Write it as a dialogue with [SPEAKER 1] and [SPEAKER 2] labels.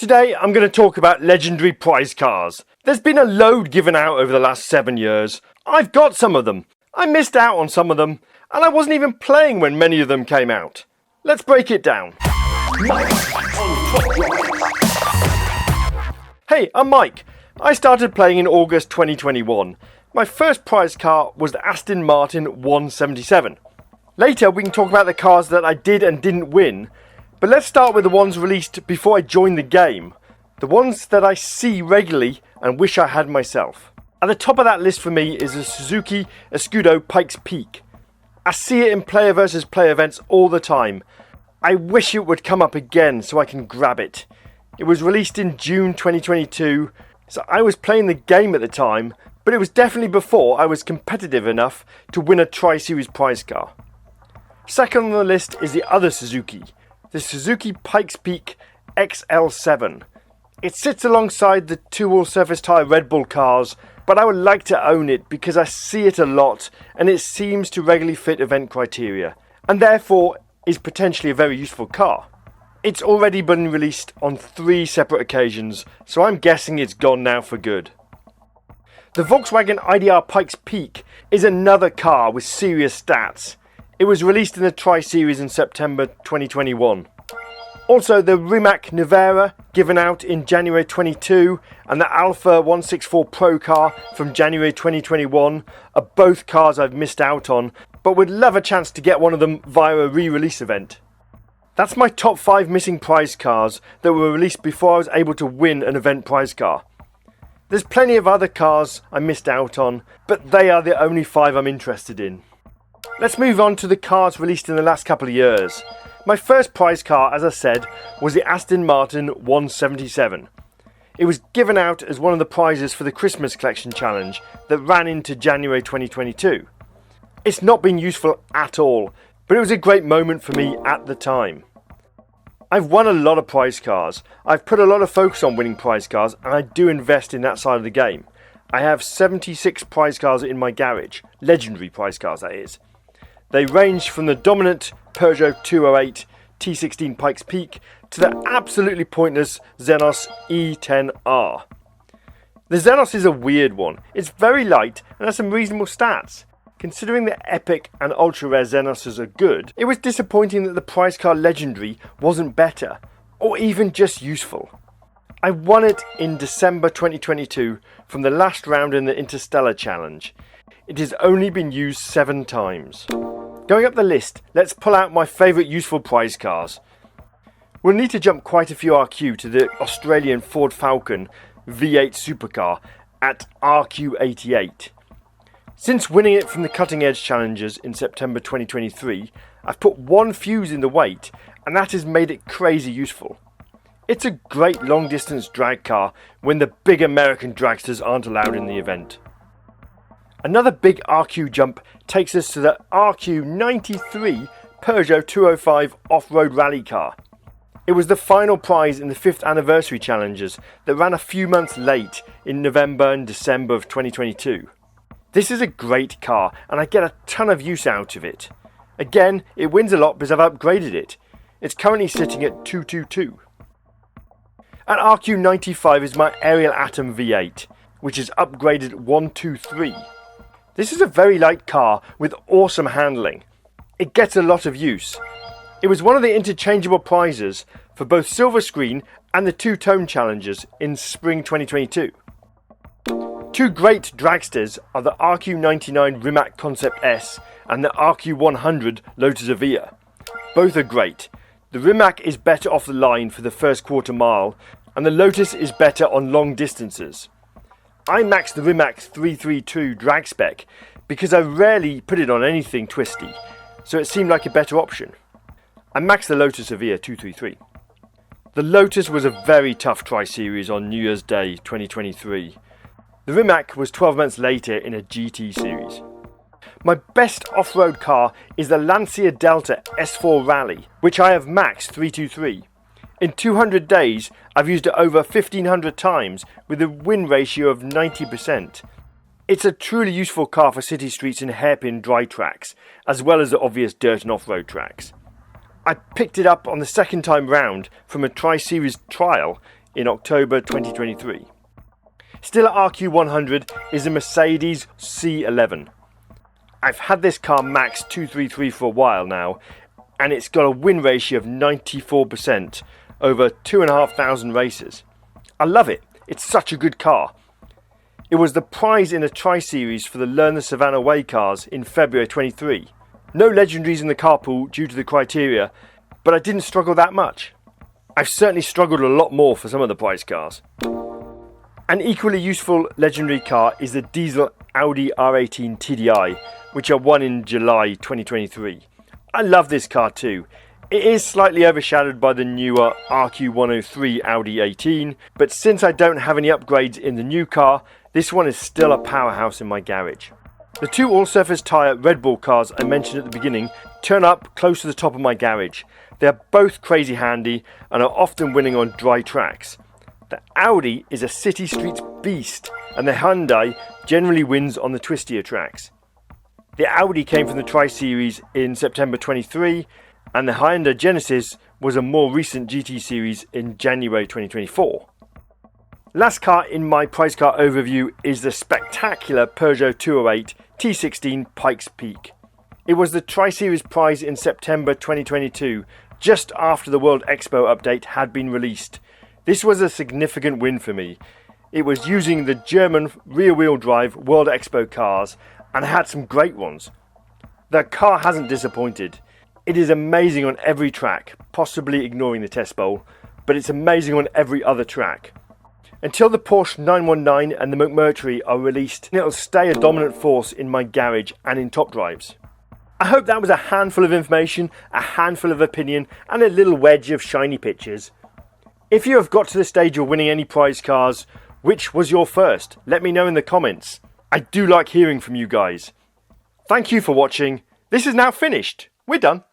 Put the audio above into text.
[SPEAKER 1] Today I'm going to talk about legendary prize cars. There's been a load given out over the last 7 years. I've got some of them. I missed out on some of them, and I wasn't even playing when many of them came out. Let's break it down. Hey, I'm Mike. I started playing in August 2021. My first prize car was the Aston Martin 177. Later we can talk about the cars that I did and didn't win, but let's start with the ones released before I joined the game. The ones that I see regularly and wish I had myself. At the top of that list for me is the Suzuki Escudo Pikes Peak. I see it in player versus player events all the time. I wish it would come up again so I can grab it. It was released in June 2022, so I was playing the game at the time, but it was definitely before I was competitive enough to win a Tri-Series prize car. Second on the list is the other Suzuki, the Suzuki Pikes Peak XL7. It sits alongside the two all-surface tyre Red Bull cars, but I would like to own it because I see it a lot and it seems to regularly fit event criteria, and therefore is potentially a very useful car. It's already been released on 3 separate occasions, so I'm guessing it's gone now for good. The Volkswagen IDR Pikes Peak is another car with serious stats. It was released in the Tri-Series in September 2021. Also, the Rimac Nevera, given out in January 22, and the Alfa 164 Pro car from January 2021 are both cars I've missed out on, but would love a chance to get one of them via a re-release event. That's my top 5 missing prize cars that were released before I was able to win an event prize car. There's plenty of other cars I missed out on, but they are the only 5 I'm interested in. Let's move on to the cars released in the last couple of years. My first prize car, as I said, was the Aston Martin 177. It was given out as one of the prizes for the Christmas Collection Challenge that ran into January 2022. It's not been useful at all, but it was a great moment for me at the time. I've won a lot of prize cars. I've put a lot of focus on winning prize cars, and I do invest in that side of the game. I have 76 prize cars in my garage, legendary prize cars that is. They range from the dominant Peugeot 208 T16 Pikes Peak to the absolutely pointless Xenos E10R. The Xenos is a weird one. It's very light and has some reasonable stats. Considering the epic and ultra rare Xenoses are good, it was disappointing that the prize car legendary wasn't better, or even just useful. I won it in December 2022 from the last round in the Interstellar Challenge. It has only been used 7 times. Going up the list, let's pull out my favourite useful prize cars. We'll need to jump quite a few RQ to the Australian Ford Falcon V8 supercar at RQ88. Since winning it from the Cutting Edge Challenges in September 2023, I've put 1 fuse in the weight, and that has made it crazy useful. It's a great long distance drag car when the big American dragsters aren't allowed in the event. Another big RQ jump takes us to the RQ93 Peugeot 205 off-road rally car. It was the final prize in the 5th anniversary challenges that ran a few months late in November and December of 2022. This is a great car and I get a ton of use out of it. Again, it wins a lot because I've upgraded it. It's currently sitting at 222. At RQ95 is my Ariel Atom V8, which is upgraded 123. This is a very light car with awesome handling. It gets a lot of use. It was one of the interchangeable prizes for both Silver Screen and the Two-Tone Challenges in spring 2022. 2 great dragsters are the RQ99 Rimac Concept S and the RQ100 Lotus Evija. Both are great. The Rimac is better off the line for the first quarter mile, and the Lotus is better on long distances. I maxed the Rimac 332 drag spec because I rarely put it on anything twisty, so it seemed like a better option. I maxed the Lotus Evija 233. The Lotus was a very tough Tri-Series on New Year's Day 2023. The Rimac was 12 months later in a GT series. My best off-road car is the Lancia Delta S4 Rally, which I have maxed 323. In 200 days, I've used it over 1,500 times with a win ratio of 90%. It's a truly useful car for city streets and hairpin dry tracks, as well as the obvious dirt and off-road tracks. I picked it up on the second time round from a Tri-Series trial in October 2023. Still at RQ100 is a Mercedes C11. I've had this car Max 233 for a while now, and it's got a win ratio of 94% over 2,500 races. I love it. It's such a good car. It was the prize in a Tri-Series for the Learn the Savannah Way cars in February 23. No legendaries in the carpool due to the criteria, but I didn't struggle that much. I've certainly struggled a lot more for some of the prize cars. An equally useful legendary car is the diesel Audi R18 TDI, which I won in July 2023. I love this car too. It is slightly overshadowed by the newer RQ103 Audi 18, but since I don't have any upgrades in the new car, this one is still a powerhouse in my garage. The two all-surface tyre Red Bull cars I mentioned at the beginning turn up close to the top of my garage. They are both crazy handy and are often winning on dry tracks. The Audi is a city streets beast, and the Hyundai generally wins on the twistier tracks. The Audi came from the Tri-Series in September 23, and the Hyundai Genesis was a more recent GT series in January 2024. Last car in my prize car overview is the spectacular Peugeot 208 T16 Pikes Peak. It was the Tri-Series prize in September 2022, just after the World Expo update had been released. This was a significant win for me. It was using the German rear-wheel drive World Expo cars, and I had some great ones. The car hasn't disappointed. It is amazing on every track, possibly ignoring the test bowl, but it's amazing on every other track. Until the Porsche 919 and the McMurtry are released, it'll stay a dominant force in my garage and in top drives. I hope that was a handful of information, a handful of opinion, and a little wedge of shiny pictures. If you have got to the stage of winning any prize cars, which was your first? Let me know in the comments. I do like hearing from you guys. Thank you for watching. This is now finished. We're done.